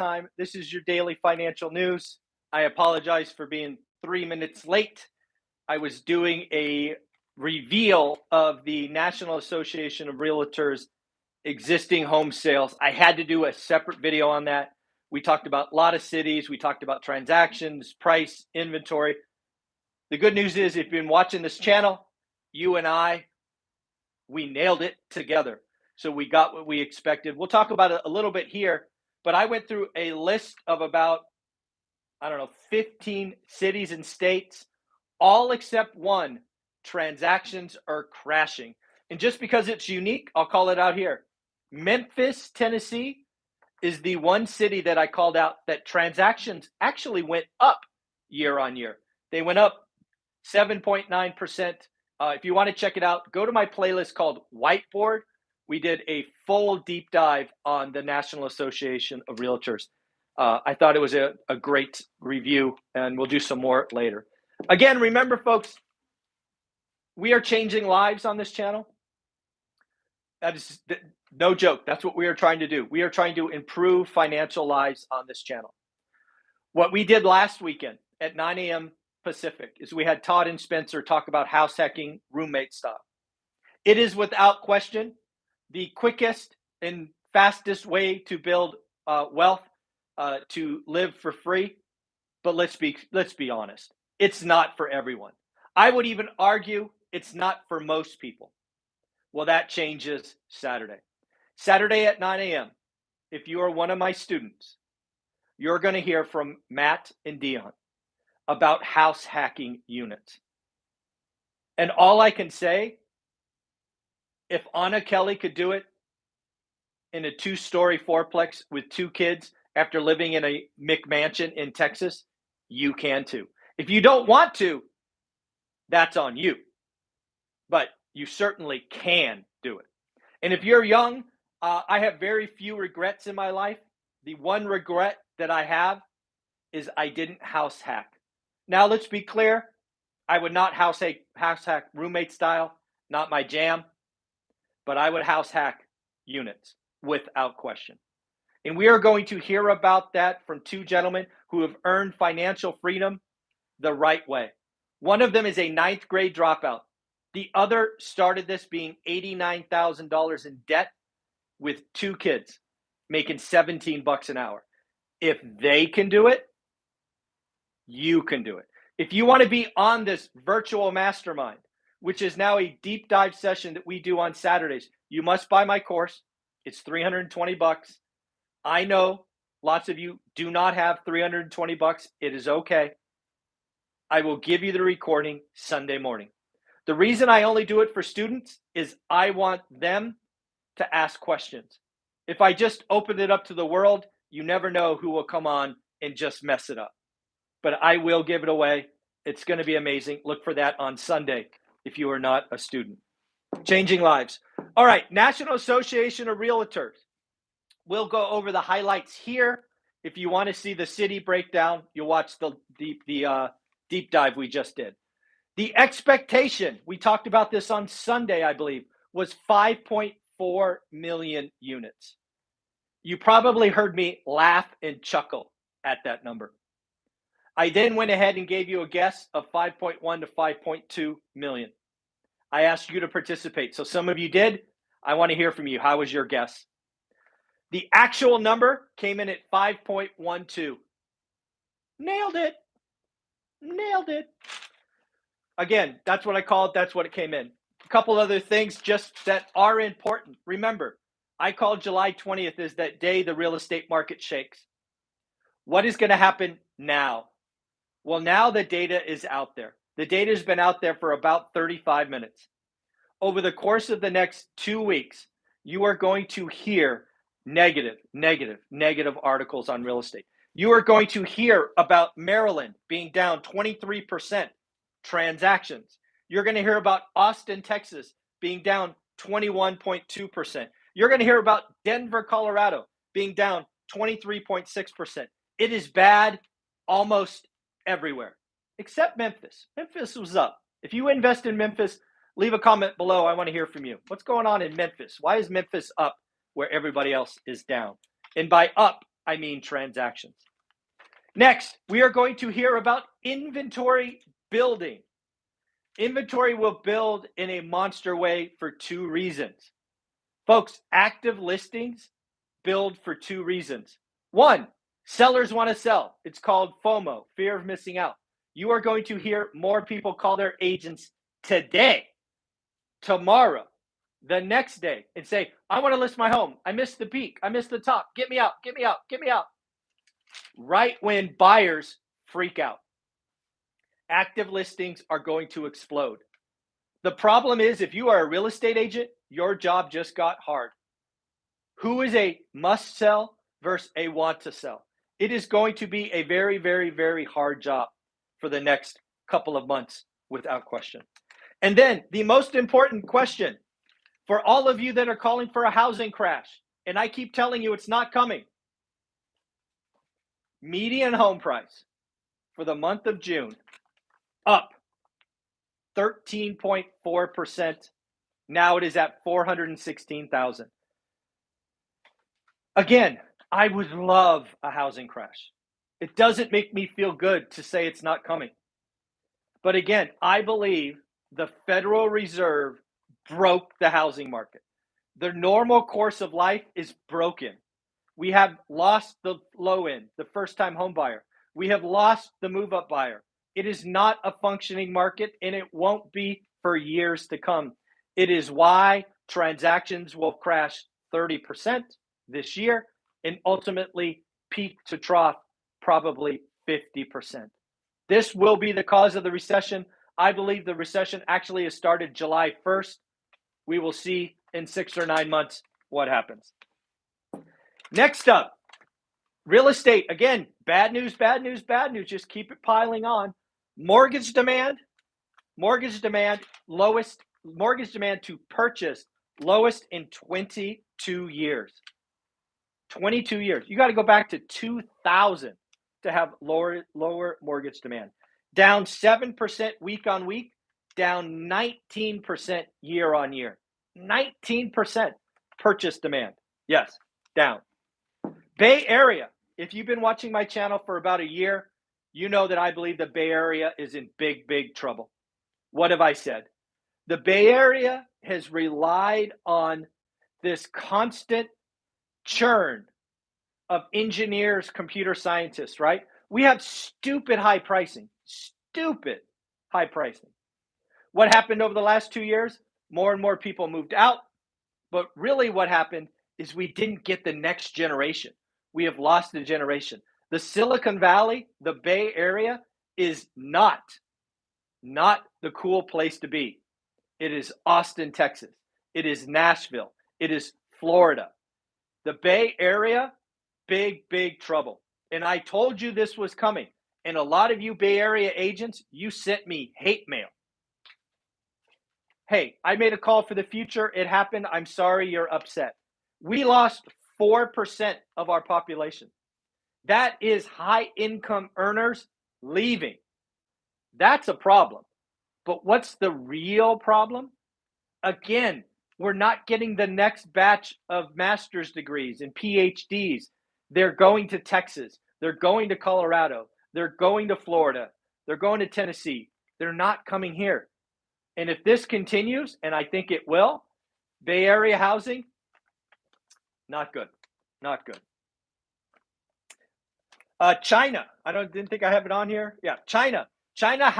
time. This is your daily financial news. I apologize for being 3 minutes late. I was doing a reveal of the National Association of Realtors existing home sales. I had to do a separate video on that. We talked about a lot of cities. We talked about transactions, price, inventory. The good news is, if you've been watching this channel, you and I, we nailed it together. So we got what we expected. We'll talk about it a little bit here, but I went through a list of about, 15 cities and states, all except one. Transactions are crashing. And just because it's unique, I'll call it out here. Memphis, Tennessee is the one city that I called out that transactions actually went up year on year. They went up 7.9%. If you want to check it out, go to my playlist called Whiteboard. We did a full deep dive on the National Association of Realtors. I thought it was a great review, and we'll do some more later. Again, remember, folks, we are changing lives on this channel. That is no joke. That's what we are trying to do. We are trying to improve financial lives on this channel. What we did last weekend at 9 a.m. Pacific is we had Todd and Spencer talk about house hacking roommate style. It is without question the quickest and fastest way to build wealth, to live for free. But let's be honest. It's not for everyone. I would even argue it's not for most people. Well, that changes Saturday. Saturday at 9 a.m., if you are one of my students, you're going to hear from Matt and Dion about house hacking units. And all I can say, if Anna Kelly could do it in a 2-story fourplex with 2 kids after living in a McMansion in Texas, you can too. If you don't want to, that's on you. But you certainly can do it. And if you're young, I have very few regrets in my life. The one regret that I have is I didn't house hack. Now, let's be clear. I would not house hack roommate style, not my jam, but I would house hack units without question. And we are going to hear about that from 2 gentlemen who have earned financial freedom the right way. One of them is a 9th grade dropout. The other started this being $89,000 in debt with 2 kids, making $17 an hour. If they can do it, you can do it. If you want to be on this virtual mastermind, which is now a deep dive session that we do on Saturdays, you must buy my course. It's $320. I know lots of you do not have $320. It is okay. I will give you the recording Sunday morning. The reason I only do it for students is I want them to ask questions. If I just open it up to the world, you never know who will come on and just mess it up. But I will give it away. It's going to be amazing. Look for that on Sunday if you are not a student. Changing lives. All right, National Association of Realtors. We'll go over the highlights here. If you want to see the city breakdown, you'll watch the deep dive we just did. The expectation, we talked about this on Sunday, I believe, was 5.4 million units. You probably heard me laugh and chuckle at that number. I then went ahead and gave you a guess of 5.1 to 5.2 million. I asked you to participate. So some of you did. I want to hear from you. How was your guess? The actual number came in at 5.12. Nailed it. Nailed it. Again, that's what I called. That's what it came in. A couple other things just that are important. Remember, I called July 20th as that day the real estate market shakes. What is going to happen now? Well, now the data is out there. The data has been out there for about 35 minutes. Over the course of the next 2 weeks, you are going to hear negative articles on real estate. You are going to hear about Maryland being down 23% transactions. You're going to hear about Austin, Texas being down 21.2%. You're going to hear about Denver, Colorado being down 23.6%. It is bad almost everywhere, except Memphis. Memphis was up. If you invest in Memphis, leave a comment below. I want to hear from you. What's going on in Memphis? Why is Memphis up where everybody else is down? And by up, I mean transactions. Next, we are going to hear about inventory building. Inventory will build in a monster way for two reasons. Folks, active listings build for two reasons. One, sellers want to sell. It's called FOMO, fear of missing out. You are going to hear more people call their agents today, tomorrow, the next day, and say, I want to list my home. I missed the peak. I missed the top. Get me out. Get me out. Get me out. Right when buyers freak out. Active listings are going to explode. The problem is, if you are a real estate agent, your job just got hard. Who is a must sell versus a want to sell? It is going to be a very, very, very hard job for the next couple of months, without question. And then the most important question for all of you that are calling for a housing crash, and I keep telling you it's not coming. Median home price for the month of June up 13.4%. Now it is at 416,000. Again, I would love a housing crash. It doesn't make me feel good to say it's not coming. But again, I believe the Federal Reserve broke the housing market. The normal course of life is broken. We have lost the low end, the first-time home buyer. We have lost the move-up buyer. It is not a functioning market, and it won't be for years to come. It is why transactions will crash 30% this year and ultimately peak to trough probably 50%. This will be the cause of the recession. I believe the recession actually has started July 1st. We will see in 6 or 9 months what happens. Next up, real estate. Again, bad news, bad news, bad news. Just keep it piling on. Mortgage demand lowest. Mortgage demand to purchase lowest in 22 years. 22 years. You got to go back to 2000 to have lower mortgage demand. Down 7% week on week, down 19% year on year. 19% purchase demand. Yes, down. Bay Area. If you've been watching my channel for about a year, you know that I believe the Bay Area is in big, big trouble. What have I said? The Bay Area has relied on this constant churn of engineers, computer scientists, right? We have stupid high pricing. What happened over the last 2 years? More and more people moved out. But really what happened is we didn't get the next generation. We have lost the generation. The Silicon Valley, the Bay Area, is not the cool place to be. It is Austin, Texas. It is Nashville. It is Florida. The Bay Area, big, big trouble. And I told you this was coming. And a lot of you Bay Area agents, you sent me hate mail. Hey, I made a call for the future. It happened. I'm sorry you're upset. We lost 4% of our population. That is high income earners leaving. That's a problem. But what's the real problem? Again, we're not getting the next batch of master's degrees and PhDs. They're going to Texas. They're going to Colorado. They're going to Florida. They're going to Tennessee. They're not coming here. And if this continues, and I think it will, Bay Area housing, not good. Not good. China. Didn't think I have it on here. Yeah, China. China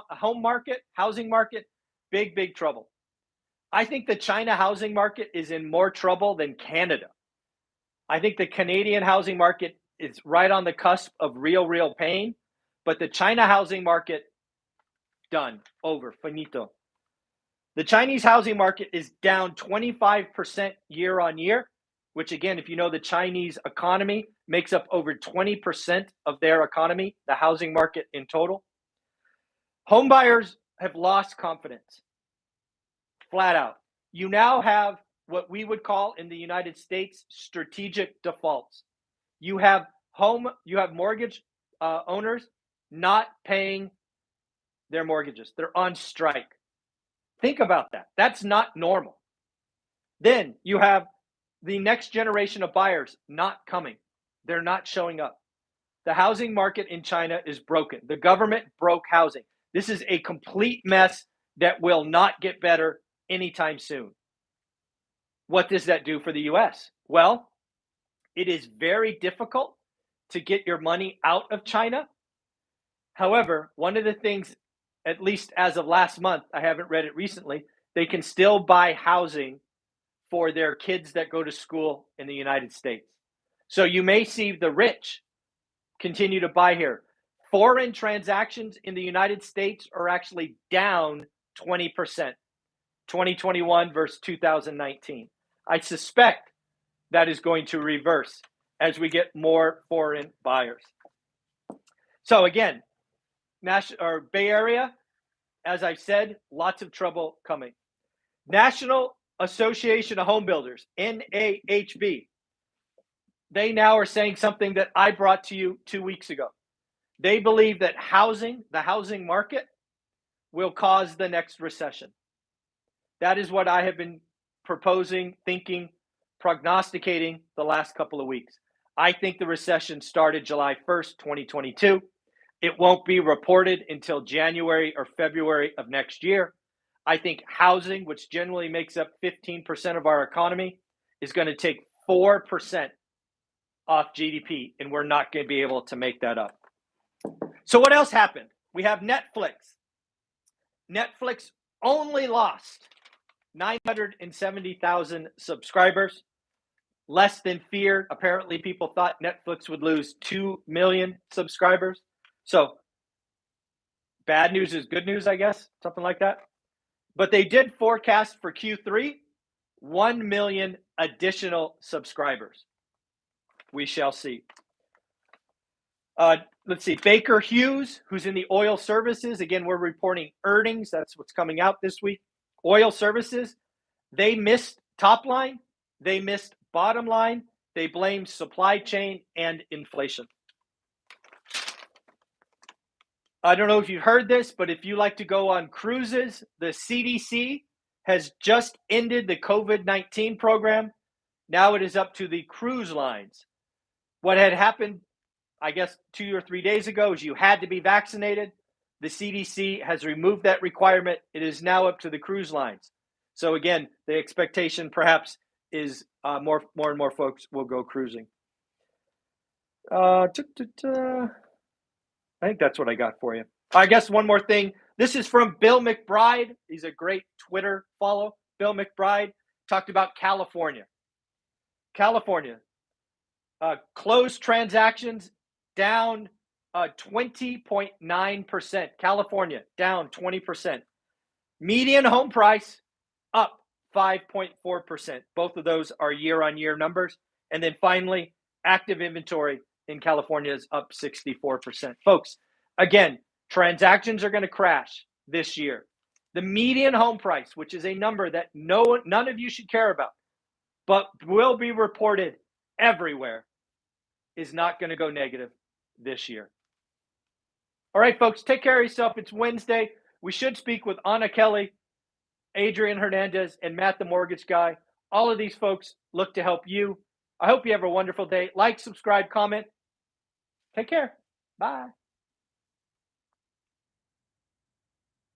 home market, housing market, big, big trouble. I think the China housing market is in more trouble than Canada. I think the Canadian housing market is right on the cusp of real pain, but the China housing market, done, over, finito. The Chinese housing market is down 25% year on year, which again, if you know the Chinese economy makes up over 20% of their economy, the housing market in total. Home buyers have lost confidence, flat out. You now have what we would call in the United States strategic defaults. You have mortgage owners not paying their mortgages. They're on strike. Think about that. That's not normal. Then you have the next generation of buyers not coming. They're not showing up. The housing market in China is broken. The government broke housing. This is a complete mess that will not get better anytime soon. What does that do for the US? Well, it is very difficult to get your money out of China. However, one of the things, at least as of last month, I haven't read it recently, they can still buy housing for their kids that go to school in the United States. So you may see the rich continue to buy here. Foreign transactions in the United States are actually down 20%, 2021 versus 2019. I suspect that is going to reverse as we get more foreign buyers. So again, Bay Area, as I've said, lots of trouble coming. National Association of Home Builders, NAHB, they now are saying something that I brought to you 2 weeks ago. They believe that the housing market, will cause the next recession. That is what I have been proposing, thinking, prognosticating the last couple of weeks. I think the recession started July 1st, 2022. It won't be reported until January or February of next year. I think housing, which generally makes up 15% of our economy, is going to take 4% off GDP, and we're not going to be able to make that up. So what else happened? We have Netflix. Netflix only lost 970,000 subscribers, less than feared. Apparently, people thought Netflix would lose 2 million subscribers. So bad news is good news, I guess, something like that. But they did forecast for Q3 1 million additional subscribers. We shall see. Let's see. Baker Hughes, who's in the oil services. Again, we're reporting earnings. That's what's coming out this week. Oil services, they missed top line. They missed bottom line. They blamed supply chain and inflation. I don't know if you've heard this, but if you like to go on cruises, the CDC has just ended the COVID-19 program. Now it is up to the cruise lines. What had happened, I guess, 2 or 3 days ago is you had to be vaccinated. The CDC has removed that requirement. It is now up to the cruise lines. So again, the expectation perhaps is more and more folks will go cruising. I think that's what I got for you. I guess one more thing. This is from Bill McBride. He's a great Twitter follow. Bill McBride talked about California. California. Closed transactions down 20.9%. California down 20%. Median home price up 5.4%. Both of those are year-on-year numbers. And then finally, active inventory in California is up 64%. Folks, again, transactions are going to crash this year. The median home price, which is a number that none of you should care about, but will be reported everywhere, is not going to go negative this year. All right, folks, take care of yourself. It's Wednesday. We should speak with Anna Kelly, Adrian Hernandez, and Matt the Mortgage Guy. All of these folks look to help you. I hope you have a wonderful day. Like, subscribe, comment. Take care. Bye.